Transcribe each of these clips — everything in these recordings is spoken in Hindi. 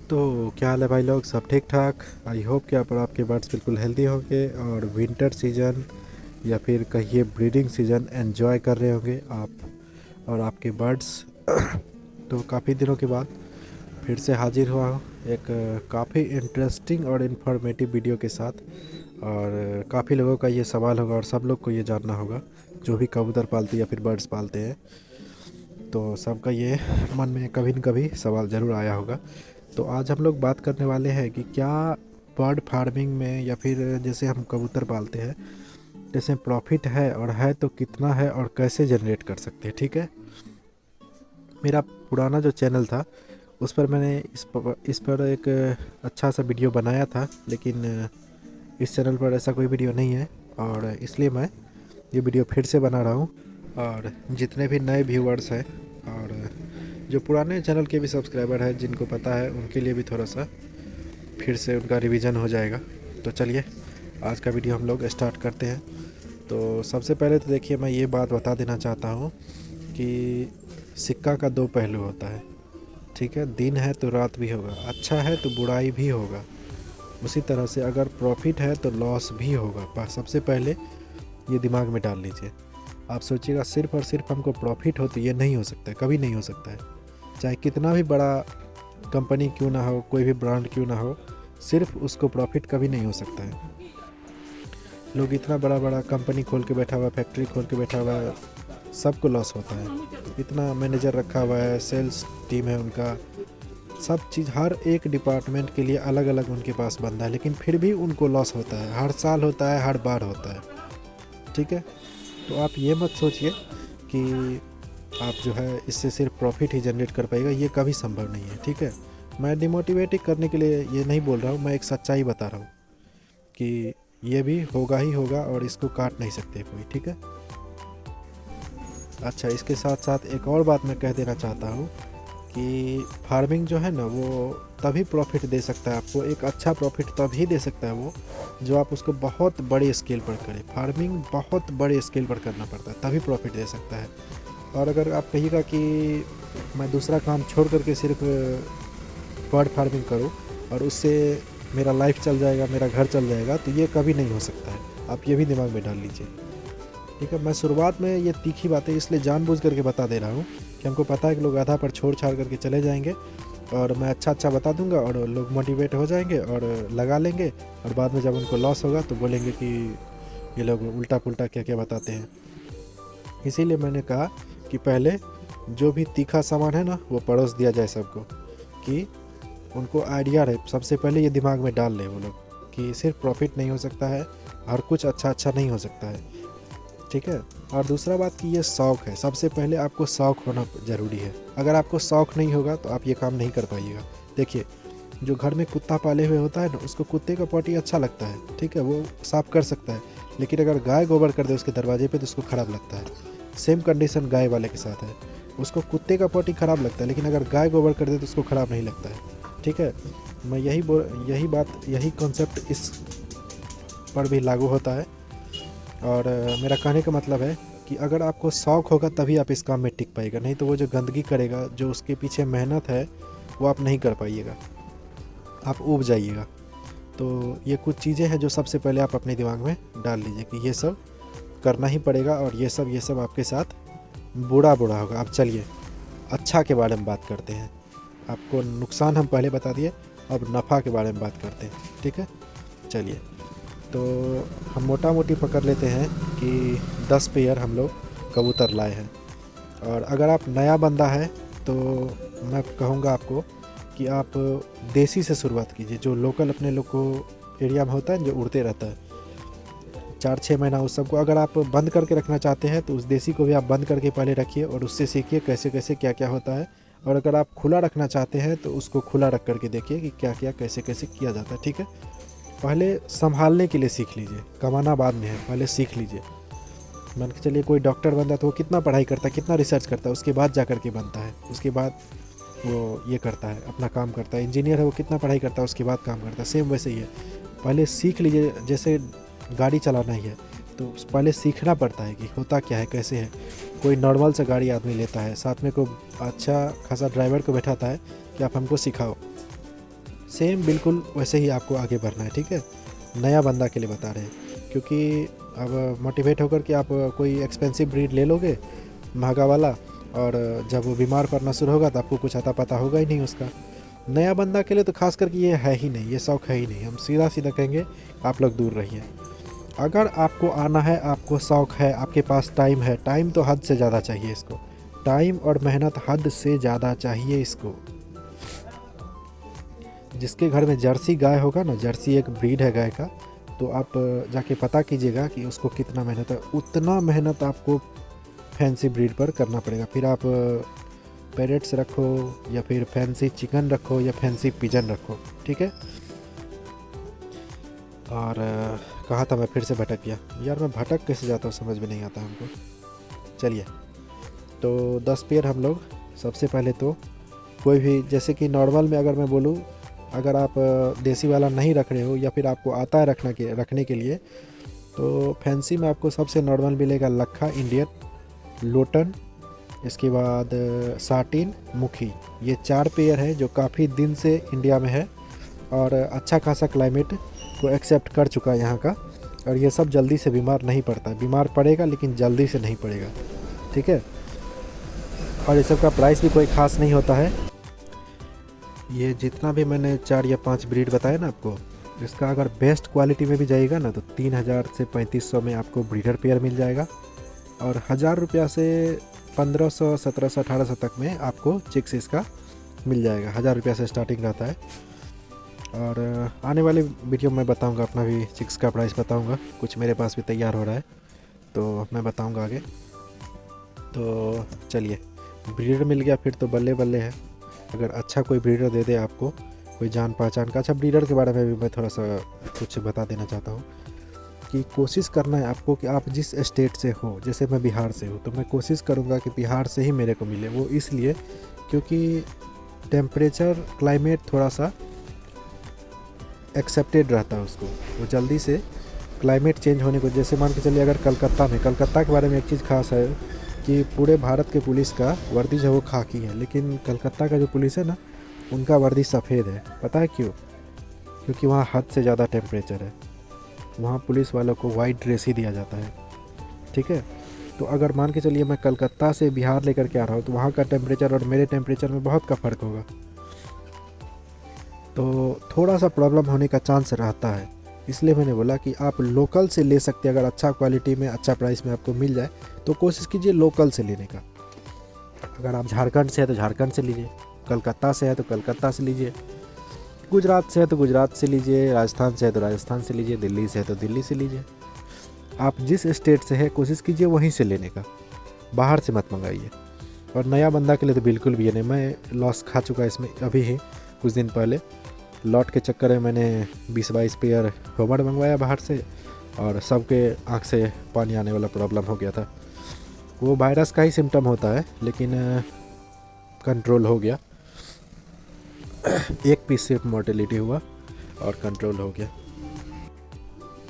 तो क्या हाल है भाई लोग, सब ठीक ठाक। आई होप कि आप और आपके बर्ड्स बिल्कुल हेल्दी होंगे और विंटर सीजन या फिर कहिए ब्रीडिंग सीजन एंजॉय कर रहे होंगे आप और आपके बर्ड्स। तो काफ़ी दिनों के बाद फिर से हाजिर हुआ हूँ एक काफ़ी इंटरेस्टिंग और इन्फॉर्मेटिव वीडियो के साथ। और काफ़ी लोगों का ये सवाल होगा और सब लोग को ये जानना होगा जो भी कबूतर पालते या फिर बर्ड्स पालते हैं। तो सबका ये मन में कभी न कभी सवाल ज़रूर आया होगा। तो आज हम लोग बात करने वाले हैं कि क्या बर्ड फार्मिंग में या फिर जैसे हम कबूतर पालते हैं जैसे प्रॉफिट है, और है तो कितना है और कैसे जनरेट कर सकते हैं। ठीक है, मेरा पुराना जो चैनल था उस पर मैंने इस पर एक अच्छा सा वीडियो बनाया था, लेकिन इस चैनल पर ऐसा कोई वीडियो नहीं है और इसलिए मैं ये वीडियो फिर से बना रहा हूँ। और जितने भी नए व्यूअर्स हैं और जो पुराने चैनल के भी सब्सक्राइबर हैं जिनको पता है उनके लिए भी थोड़ा सा फिर से उनका रिवीजन हो जाएगा। तो चलिए आज का वीडियो हम लोग स्टार्ट करते हैं। तो सबसे पहले तो देखिए, मैं ये बात बता देना चाहता हूँ कि सिक्का का दो पहलू होता है। ठीक है, दिन है तो रात भी होगा, अच्छा है तो बुराई भी होगा। उसी तरह से अगर प्रॉफिट है तो लॉस भी होगा। सबसे पहले ये दिमाग में डाल लीजिए। आप सोचिएगा सिर्फ़ और सिर्फ हमको प्रॉफिट हो तो ये नहीं हो सकता है, कभी नहीं हो सकता है। चाहे कितना भी बड़ा कंपनी क्यों ना हो, कोई भी ब्रांड क्यों ना हो, सिर्फ उसको प्रॉफिट कभी नहीं हो सकता है। लोग इतना बड़ा बड़ा कंपनी खोल के बैठा हुआ है, फैक्ट्री खोल के बैठा हुआ है, सबको लॉस होता है। इतना मैनेजर रखा हुआ है, सेल्स टीम है उनका, सब चीज़ हर एक डिपार्टमेंट के लिए अलग अलग उनके पास बंदा है, लेकिन फिर भी उनको लॉस होता है। हर साल होता है, हर बार होता है। ठीक है, तो आप ये मत सोचिए कि आप जो है इससे सिर्फ प्रॉफिट ही जनरेट कर पाएगा, ये कभी संभव नहीं है। ठीक है, मैं डिमोटिवेट करने के लिए ये नहीं बोल रहा हूँ, मैं एक सच्चाई बता रहा हूँ कि ये भी होगा ही होगा और इसको काट नहीं सकते कोई। ठीक है, अच्छा, इसके साथ साथ एक और बात मैं कह देना चाहता हूँ कि फार्मिंग जो है ना वो तभी प्रॉफिट दे सकता है आपको, एक अच्छा प्रॉफिट तभी दे सकता है वो जो आप उसको बहुत बड़े स्केल पर करें। फार्मिंग बहुत बड़े स्केल पर करना पड़ता है तभी प्रॉफिट दे सकता है। और अगर आप कहिएगा कि मैं दूसरा काम छोड़ करके सिर्फ बर्ड फार्मिंग करूं और उससे मेरा लाइफ चल जाएगा, मेरा घर चल जाएगा, तो ये कभी नहीं हो सकता है। आप ये भी दिमाग में डाल लीजिए। ठीक है, मैं शुरुआत में ये तीखी बातें इसलिए जानबूझ करके बता दे रहा हूँ कि हमको पता है कि लोग आधा पर छोड़ छाड़ करके चले जाएंगे, और मैं अच्छा अच्छा बता दूंगा और लोग मोटिवेट हो जाएंगे और लगा लेंगे, और बाद में जब उनको लॉस होगा तो बोलेंगे कि ये लोग उल्टा पुल्टा क्या क्या बताते हैं। इसीलिए मैंने कहा कि पहले जो भी तीखा सामान है ना वो परोस दिया जाए सबको, कि उनको आइडिया रहे। सबसे पहले ये दिमाग में डाल ले वो लोग कि सिर्फ प्रॉफिट नहीं हो सकता है, हर कुछ अच्छा अच्छा नहीं हो सकता है। ठीक है, और दूसरा बात कि ये शौक़ है। सबसे पहले आपको शौक़ होना ज़रूरी है। अगर आपको शौक़ नहीं होगा तो आप ये काम नहीं कर पाइएगा। देखिए, जो घर में कुत्ता पाले हुए होता है ना, उसको कुत्ते का पॉटी अच्छा लगता है, ठीक है, वो साफ़ कर सकता है। लेकिन अगर गाय गोबर कर दे उसके दरवाजे पे तो उसको ख़राब लगता है। सेम कंडीशन गाय वाले के साथ है। उसको कुत्ते का पॉटी ख़राब लगता है, लेकिन अगर गाय गोबर कर दे तो उसको ख़राब नहीं लगता है। ठीक है, मैं यही कॉन्सेप्ट इस पर भी लागू होता है। और मेरा कहने का मतलब है कि अगर आपको शौक़ होगा तभी आप इस काम में टिक पाइएगा, नहीं तो वो जो गंदगी करेगा, जो उसके पीछे मेहनत है, वो आप नहीं कर पाइएगा, आप ऊब जाइएगा। तो ये कुछ चीज़ें हैं जो सबसे पहले आप अपने दिमाग में डाल लीजिए कि ये सब करना ही पड़ेगा, और ये सब आपके साथ बुरा होगा। अब चलिए अच्छा के बारे में बात करते हैं। आपको नुकसान हम पहले बता दिए, अब नफ़ा के बारे में बात करते हैं। ठीक है, चलिए, तो हम मोटा मोटी पकड़ लेते हैं कि 10 पेयर हम लोग कबूतर लाए हैं। और अगर आप नया बंदा है तो मैं कहूँगा आपको कि आप देसी से शुरुआत कीजिए, जो लोकल अपने लोग को एरिया में होता है, जो उड़ते रहता है 4-6 महीना। उस सबको अगर आप बंद करके रखना चाहते हैं तो उस देसी को भी आप बंद करके पहले रखिए और उससे सीखिए कैसे कैसे क्या क्या होता है। और अगर आप खुला रखना चाहते हैं तो उसको खुला रख करके देखिए कि क्या क्या कैसे कैसे किया जाता है। ठीक है, पहले संभालने के लिए सीख लीजिए, कमाना बाद में है, पहले सीख लीजिए। मान के चलिए कोई डॉक्टर बनता है तो वो कितना पढ़ाई करता है, कितना रिसर्च करता है, उसके बाद जा कर के बनता है, उसके बाद वो ये करता है, अपना काम करता है। इंजीनियर है, वो कितना पढ़ाई करता है, उसके बाद काम करता है। सेम वैसे ही है, पहले सीख लीजिए। जैसे गाड़ी चलाना ही है तो पहले सीखना पड़ता है कि होता क्या है, कैसे है। कोई नॉर्मल सा गाड़ी आदमी लेता है, साथ में कोई अच्छा खासा ड्राइवर को बैठाता है कि आप हमको सिखाओ। सेम बिल्कुल वैसे ही आपको आगे बढ़ना है, ठीक है। नया बंदा के लिए बता रहे हैं, क्योंकि अब मोटिवेट होकर के आप कोई एक्सपेंसिव ब्रीड ले लोगे महंगा वाला, और जब वो बीमार पड़ना शुरू होगा तो आपको कुछ अता पता होगा ही नहीं उसका। नया बंदा के लिए तो खास करके ये है ही नहीं, ये शौक़ है ही नहीं। हम सीधा सीधा कहेंगे आप लोग दूर रहिए। अगर आपको आना है, आपको शौक़ है, आपके पास टाइम है, टाइम तो हद से ज़्यादा चाहिए इसको, टाइम और मेहनत हद से ज़्यादा चाहिए इसको। जिसके घर में जर्सी गाय होगा ना, जर्सी एक ब्रीड है गाय का, तो आप जाके पता कीजिएगा कि उसको कितना मेहनत है। उतना मेहनत आपको फैंसी ब्रीड पर करना पड़ेगा। फिर आप पैरेट्स रखो या फिर फैंसी चिकन रखो या फैंसी पिजन रखो, ठीक है। और कहा था मैं, फिर से भटक गया यार। मैं भटक कैसे जाता हूँ समझ में नहीं आता हमको। चलिए, तो 10 पेयर हम लोग सबसे पहले तो कोई भी, जैसे कि नॉर्मल में अगर मैं बोलूँ, अगर आप देसी वाला नहीं रख रहे हो या फिर आपको आता है रखने के लिए, तो फैंसी में आपको सबसे नॉर्मल मिलेगा लखा इंडियन, लोटन, इसके बाद साटिन, मुखी। ये 4 पेयर है जो काफ़ी दिन से इंडिया में है और अच्छा खासा क्लाइमेट को एक्सेप्ट कर चुका है यहाँ का। और ये सब जल्दी से बीमार नहीं पड़ता, बीमार पड़ेगा लेकिन जल्दी से नहीं पड़ेगा, ठीक है। और ये सब का प्राइस भी कोई ख़ास नहीं होता है। ये जितना भी मैंने 4 या 5 ब्रीड बताया ना आपको, इसका अगर बेस्ट क्वालिटी में भी जाइएगा ना तो 3000 से 3500 में आपको ब्रीडर पेयर मिल जाएगा, और 1000 रुपया से 1500, 1700, 1800 तक में आपको चिक्स इसका मिल जाएगा। 1000 रुपया से स्टार्टिंग रहता है। और आने वाले वीडियो में बताऊंगा, अपना भी चिक्स का प्राइस बताऊंगा। कुछ मेरे पास भी तैयार हो रहा है तो मैं बताऊंगा आगे। तो चलिए, ब्रीडर मिल गया फिर तो बल्ले बल्ले है। अगर अच्छा कोई ब्रीडर दे दे आपको, कोई जान पहचान का। अच्छा, ब्रीडर के बारे में भी मैं थोड़ा सा कुछ बता देना चाहता हूँ कि कोशिश करना है आपको कि आप जिस स्टेट से हो, जैसे मैं बिहार से हूँ तो मैं कोशिश करूँगा कि बिहार से ही मेरे को मिले। वो इसलिए क्योंकि टेम्परेचर, क्लाइमेट थोड़ा सा एक्सेप्टेड रहता है उसको, वो जल्दी से क्लाइमेट चेंज होने को। जैसे मान के चलिए, अगर कलकत्ता के बारे में एक चीज़ खास है कि पूरे भारत के पुलिस का वर्दी जो है वो खाकी है, लेकिन कलकत्ता का जो पुलिस है ना, उनका वर्दी सफ़ेद है। पता है क्यों? क्योंकि वहाँ हद से ज़्यादा टेम्परेचर है। वहाँ पुलिस वालों को वाइट ड्रेस ही दिया जाता है, ठीक है। तो अगर मान के चलिए मैं कलकत्ता से बिहार लेकर के आ रहा हूँ तो वहाँ का टेम्परेचर और मेरे टेम्परेचर में बहुत का फ़र्क होगा, तो थोड़ा सा प्रॉब्लम होने का चांस रहता है। इसलिए मैंने बोला कि आप लोकल से ले सकते हैं। अगर अच्छा क्वालिटी में, अच्छा प्राइस में आपको मिल जाए तो कोशिश कीजिए लोकल से लेने का। अगर आप झारखंड से है तो झारखंड से लीजिए, कलकत्ता से है तो कलकत्ता से लीजिए, गुजरात से है तो गुजरात से लीजिए, राजस्थान से है तो राजस्थान से लीजिए, दिल्ली से है तो दिल्ली से लीजिए। आप जिस स्टेट से है कोशिश कीजिए वहीं से लेने का, बाहर से मत मंगाइए। और नया बंदा के लिए तो बिल्कुल भी नहीं। मैं लॉस खा चुका इसमें अभी ही कुछ दिन पहले। लॉट के चक्कर में मैंने 20-22 पेयर होमर्ड मंगवाया बाहर से, और सबके आँख से पानी आने वाला प्रॉब्लम हो गया था। वो वायरस का ही सिम्टम होता है, लेकिन कंट्रोल हो गया। एक पीस सिर्फ मोर्टेलिटी हुआ और कंट्रोल हो गया।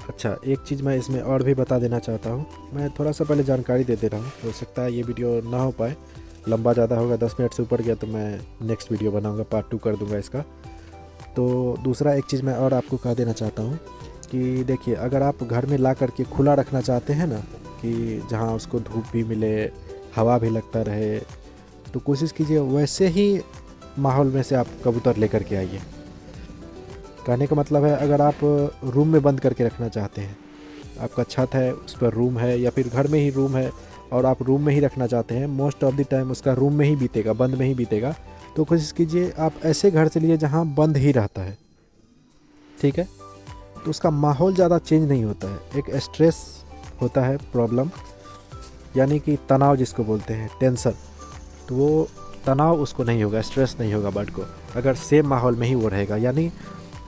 अच्छा, एक चीज़ मैं इसमें और भी बता देना चाहता हूँ। मैं थोड़ा सा पहले जानकारी दे रहा हूँ, हो सकता है ये वीडियो ना हो पाए, लंबा ज़्यादा होगा, 10 मिनट से ऊपर गया तो मैं नेक्स्ट वीडियो बनाऊँगा, पार्ट 2 कर दूँगा इसका। तो दूसरा एक चीज़ मैं और आपको कह देना चाहता हूँ कि देखिए, अगर आप घर में ला करके खुला रखना चाहते हैं ना, कि जहाँ उसको धूप भी मिले, हवा भी लगता रहे, तो कोशिश कीजिए वैसे ही माहौल में से आप कबूतर लेकर के आइए। कहने का मतलब है, अगर आप रूम में बंद करके रखना चाहते हैं, आपका छत है, उस पर रूम है, या फिर घर में ही रूम है और आप रूम में ही रखना चाहते हैं, मोस्ट ऑफ द टाइम उसका रूम में ही बीतेगा, बंद में ही बीतेगा, तो कोशिश कीजिए आप ऐसे घर से लीजिए जहाँ बंद ही रहता है, ठीक है। तो उसका माहौल ज़्यादा चेंज नहीं होता है। एक स्ट्रेस होता है, प्रॉब्लम, यानी कि तनाव जिसको बोलते हैं, टेंशन, तो वो तनाव उसको नहीं होगा, स्ट्रेस नहीं होगा बर्ड को, अगर सेम माहौल में ही वो रहेगा। यानी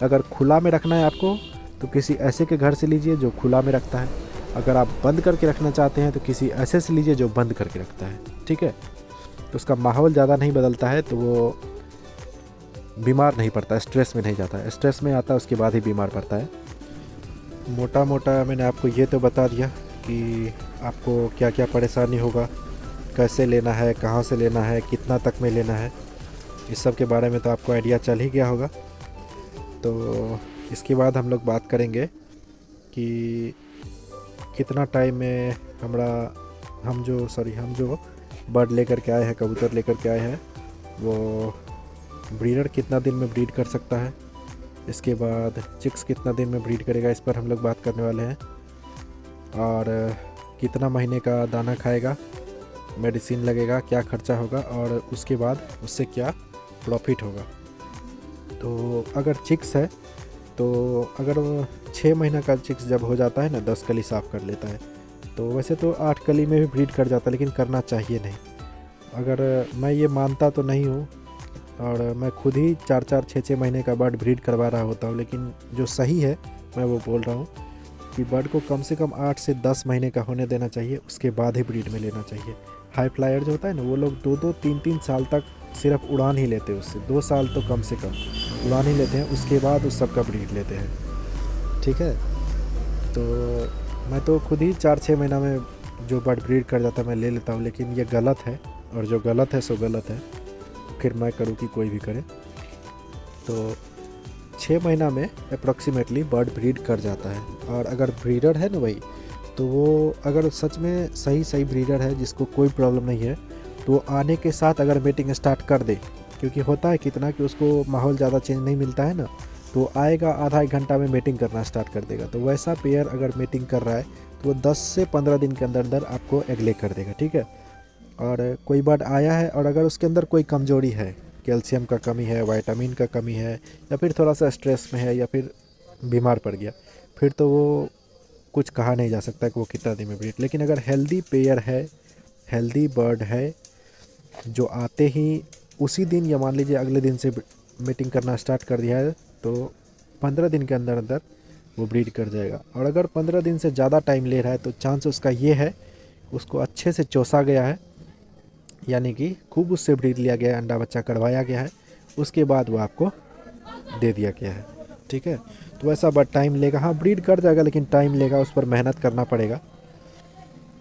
अगर खुला में रखना है आपको तो किसी ऐसे के घर से लीजिए जो खुला में रखता है। अगर आप बंद करके रखना चाहते हैं तो किसी ऐसे से लीजिए जो बंद करके रखता है, ठीक है। तो उसका माहौल ज़्यादा नहीं बदलता है, तो वो बीमार नहीं पड़ता, स्ट्रेस में नहीं जाता है। स्ट्रेस में आता है उसके बाद ही बीमार पड़ता है। मोटा मोटा मैंने आपको ये तो बता दिया कि आपको क्या क्या परेशानी होगा, कैसे लेना है, कहाँ से लेना है, कितना तक में लेना है, इस सब के बारे में तो आपको आइडिया चल ही गया होगा। तो इसके बाद हम लोग बात करेंगे कि कितना टाइम में हम जो बर्ड लेकर के आए हैं, कबूतर लेकर के आए हैं, वो ब्रीडर कितना दिन में ब्रीड कर सकता है। इसके बाद चिक्स कितना दिन में ब्रीड करेगा, इस पर हम लोग बात करने वाले हैं। और कितना महीने का दाना खाएगा, मेडिसिन लगेगा, क्या खर्चा होगा, और उसके बाद उससे क्या प्रॉफिट होगा। तो अगर चिक्स है तो अगर 6 महीना का चिक्स जब हो जाता है ना, 10 कली साफ़ कर लेता है, तो वैसे तो 8 कली में भी ब्रीड कर जाता है, लेकिन करना चाहिए नहीं। अगर मैं ये मानता तो नहीं हूँ, और मैं खुद ही 4-4, 6-6 महीने का बर्ड ब्रीड करवा रहा होता हूँ, लेकिन जो सही है मैं वो बोल रहा हूँ कि बर्ड को कम से कम 8 से 10 महीने का होने देना चाहिए, उसके बाद ही ब्रीड में लेना चाहिए। हाई फ्लायर जो होता है ना, वो लोग 2-2, 3-3 साल तक सिर्फ उड़ान ही लेते हैं, उससे 2 साल तो कम से कम उड़ान ही लेते हैं, उसके बाद उस सब का ब्रीड लेते हैं। ठीक है, तो मैं तो खुद ही 4-6 महीना में जो बर्ड ब्रीड कर जाता है मैं ले लेता हूँ, लेकिन ये गलत है, और जो गलत है सो गलत है, फिर मैं करूँ कि कोई भी करे। तो 6 महीना में अप्रॉक्सीमेटली बर्ड ब्रीड कर जाता है। और अगर ब्रीडर है ना भाई, तो वो अगर सच में सही ब्रीडर है जिसको कोई प्रॉब्लम नहीं है, तो आने के साथ अगर मीटिंग स्टार्ट कर दे, क्योंकि होता है कितना कि उसको माहौल ज़्यादा चेंज नहीं मिलता है ना, तो आएगा आधा एक घंटा में मीटिंग करना स्टार्ट कर देगा। तो वैसा पेयर अगर मीटिंग कर रहा है तो वो 10 से 15 दिन के अंदर अंदर आपको एग ले कर देगा। ठीक है, और कोई बर्ड आया है और अगर उसके अंदर कोई कमजोरी है, कैल्शियम का कमी है, विटामिन का कमी है, या फिर थोड़ा सा स्ट्रेस में है, या फिर बीमार पड़ गया, फिर तो वो कुछ कहा नहीं जा सकता कि वो कितना दिन में ब्रीड। लेकिन अगर हेल्दी पेयर है, हेल्दी बर्ड है, जो आते ही उसी दिन या मान लीजिए अगले दिन से मीटिंग करना स्टार्ट कर दिया है, तो 15 दिन के अंदर अंदर वो ब्रीड कर जाएगा। और अगर 15 दिन से ज़्यादा टाइम ले रहा है तो चांस उसका ये है उसको अच्छे से चोसा गया है, यानी कि खूब उससे ब्रीड लिया गया है, अंडा बच्चा करवाया गया है, उसके बाद वो आपको दे दिया गया है। ठीक है, तो वैसा बट टाइम लेगा, हाँ ब्रीड कर जाएगा लेकिन टाइम लेगा, उस पर मेहनत करना पड़ेगा।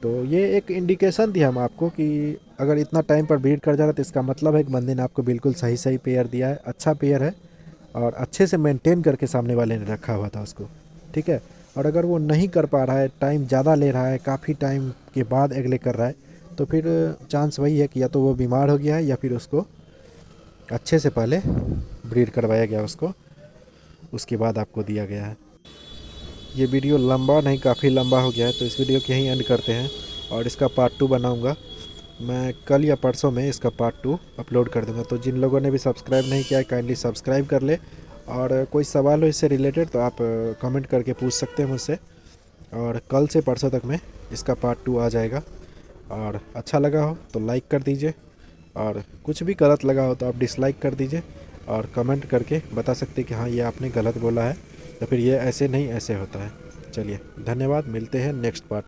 तो ये एक इंडिकेशन दिया हम आपको कि अगर इतना टाइम पर ब्रीड कर जा रहा है तो इसका मतलब है कि बंदे ने आपको बिल्कुल सही पेयर दिया है, अच्छा पेयर है, और अच्छे से मेंटेन करके सामने वाले ने रखा हुआ था उसको। ठीक है, और अगर वो नहीं कर पा रहा है, टाइम ज़्यादा ले रहा है, काफ़ी टाइम के बाद अगले कर रहा है, तो फिर चांस वही है कि या तो वो बीमार हो गया है, या फिर उसको अच्छे से पहले ब्रीड करवाया गया उसको, उसके बाद आपको दिया गया है। ये वीडियो लंबा नहीं, काफ़ी लंबा हो गया है, तो इस वीडियो को यहीं एंड करते हैं, और इसका पार्ट 2 बनाऊंगा मैं कल या परसों में, इसका पार्ट 2 अपलोड कर दूंगा। तो जिन लोगों ने भी सब्सक्राइब नहीं किया है काइंडली सब्सक्राइब कर ले, और कोई सवाल हो इससे रिलेटेड तो आप कमेंट करके पूछ सकते हैं मुझसे, और कल से परसों तक में इसका पार्ट 2 आ जाएगा। और अच्छा लगा हो तो लाइक कर दीजिए, और कुछ भी गलत लगा हो तो आप डिसलाइक कर दीजिए, और कमेंट करके बता सकते हैं कि हाँ ये आपने गलत बोला है, या फिर ये ऐसे नहीं ऐसे होता है। चलिए धन्यवाद, मिलते हैं नेक्स्ट पार्ट।